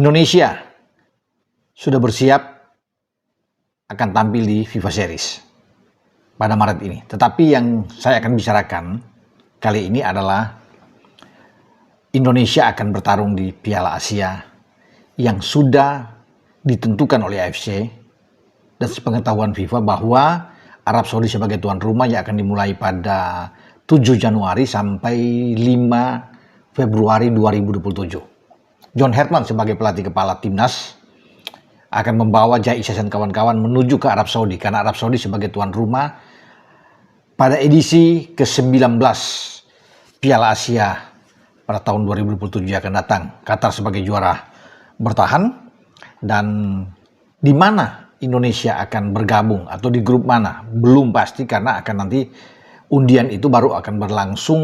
Indonesia sudah bersiap akan tampil di FIFA Series pada Maret ini. Tetapi yang saya akan bicarakan kali ini adalah Indonesia akan bertarung di Piala Asia yang sudah ditentukan oleh AFC dan sepengetahuan FIFA bahwa Arab Saudi sebagai tuan rumah yang akan dimulai pada 7 Januari sampai 5 Februari 2027. John Herman sebagai pelatih kepala timnas akan membawa Jai Isyas dan kawan-kawan menuju ke Arab Saudi karena Arab Saudi sebagai tuan rumah pada edisi ke-19 Piala Asia pada tahun 2027 akan datang. Qatar sebagai juara bertahan, dan di mana Indonesia akan bergabung atau di grup mana belum pasti karena akan nanti undian itu baru akan berlangsung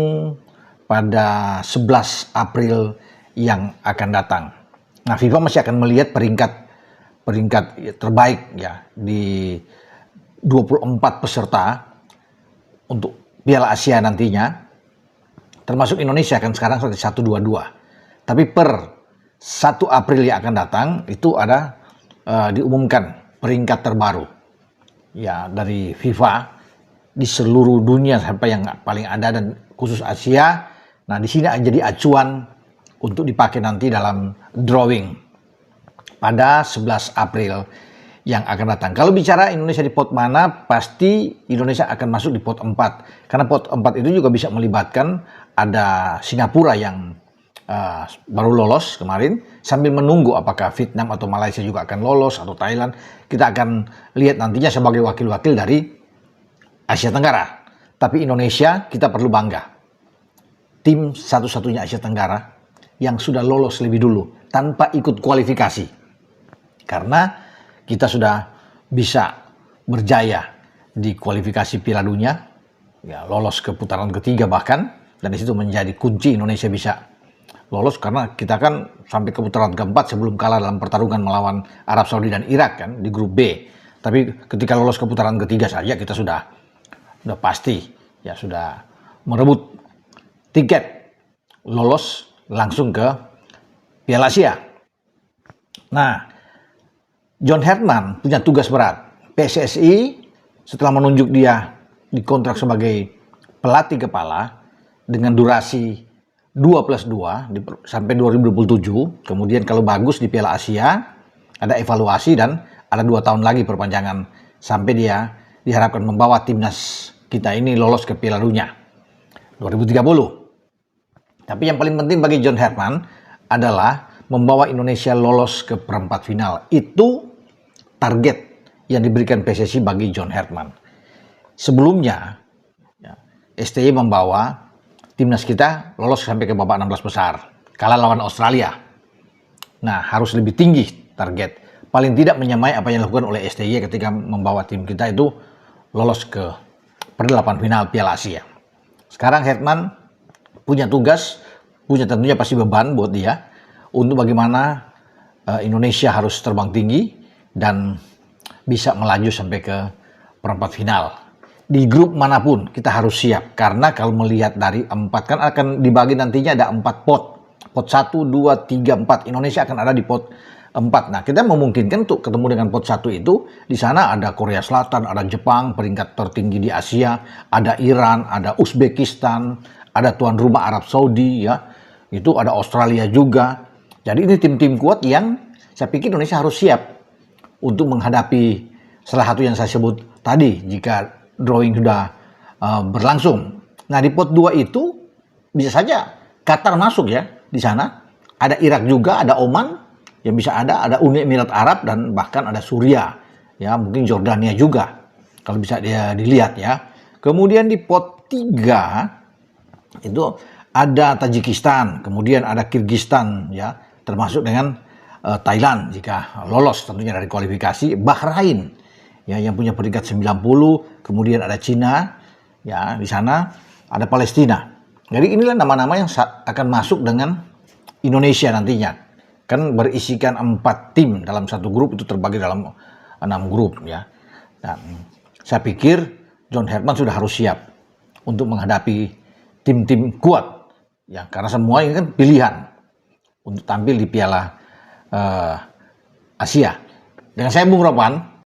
pada 11 April yang akan datang. Nah, FIFA masih akan melihat peringkat terbaik ya di 24 peserta untuk Piala Asia nantinya, termasuk Indonesia kan sekarang seperti 1-2-2. Tapi per 1 April yang akan datang itu ada diumumkan peringkat terbaru ya dari FIFA di seluruh dunia sampai yang paling ada dan khusus Asia. Nah, di sini jadi acuan untuk dipakai nanti dalam drawing pada 11 April yang akan datang. Kalau bicara Indonesia di pot mana, pasti Indonesia akan masuk di pot 4. Karena pot 4 itu juga bisa melibatkan ada Singapura yang baru lolos kemarin, sambil menunggu apakah Vietnam atau Malaysia juga akan lolos atau Thailand. Kita akan lihat nantinya sebagai wakil-wakil dari Asia Tenggara. Tapi Indonesia kita perlu bangga. Tim satu-satunya Asia Tenggara yang sudah lolos lebih dulu tanpa ikut kualifikasi. Karena kita sudah bisa berjaya di kualifikasi Piala Dunia, ya lolos ke putaran ketiga bahkan, dan disitu menjadi kunci Indonesia bisa lolos karena kita kan sampai ke putaran keempat sebelum kalah dalam pertarungan melawan Arab Saudi dan Irak kan di grup B. Tapi ketika lolos ke putaran ketiga saja kita sudah pasti ya sudah merebut tiket lolos langsung ke Piala Asia. Nah, John Herman punya tugas berat. PSSI setelah menunjuk dia dikontrak sebagai pelatih kepala dengan durasi 2+2 sampai 2027. Kemudian kalau bagus di Piala Asia ada evaluasi dan ada 2 tahun lagi perpanjangan sampai dia diharapkan membawa timnas kita ini lolos ke Piala Dunia 2030. Tapi yang paling penting bagi John Herman adalah membawa Indonesia lolos ke perempat final. Itu target yang diberikan PSSI bagi John Herman. Sebelumnya, ya, STY membawa timnas kita lolos sampai ke babak 16 besar. Kalah lawan Australia. Nah, harus lebih tinggi target. Paling tidak menyamai apa yang dilakukan oleh STY ketika membawa tim kita itu lolos ke perdelapan final Piala Asia. Sekarang Herman punya tugas, punya tentunya pasti beban buat dia untuk bagaimana Indonesia harus terbang tinggi dan bisa melaju sampai ke perempat final. Di grup manapun kita harus siap karena kalau melihat dari 4 kan akan dibagi nantinya ada 4 pot. Pot 1, 2, 3, 4. Indonesia akan ada di pot 4. Nah, kita memungkinkan untuk ketemu dengan pot 1 itu. Di sana ada Korea Selatan, ada Jepang peringkat tertinggi di Asia, ada Iran, ada Uzbekistan, ada tuan rumah Arab Saudi ya, itu ada Australia juga. Jadi ini tim-tim kuat yang saya pikir Indonesia harus siap untuk menghadapi salah satu yang saya sebut tadi jika drawing sudah berlangsung. Nah, di pot 2 itu bisa saja Qatar masuk ya di sana. Ada Irak juga, ada Oman yang bisa ada Uni Emirat Arab dan bahkan ada Suriah ya, mungkin Jordania juga kalau bisa dia dilihat ya. Kemudian di pot 3 itu ada Tajikistan, kemudian ada Kirgistan ya, termasuk dengan Thailand jika lolos tentunya dari kualifikasi, Bahrain ya yang punya peringkat 90, kemudian ada Cina ya, di sana ada Palestina. Jadi inilah nama-nama yang akan masuk dengan Indonesia nantinya. Kan berisikan 4 tim dalam satu grup, itu terbagi dalam 6 grup ya. Dan saya pikir John Herman sudah harus siap untuk menghadapi tim-tim kuat ya, karena semua ini kan pilihan untuk tampil di Piala Asia. Dengan saya Bung Ropan,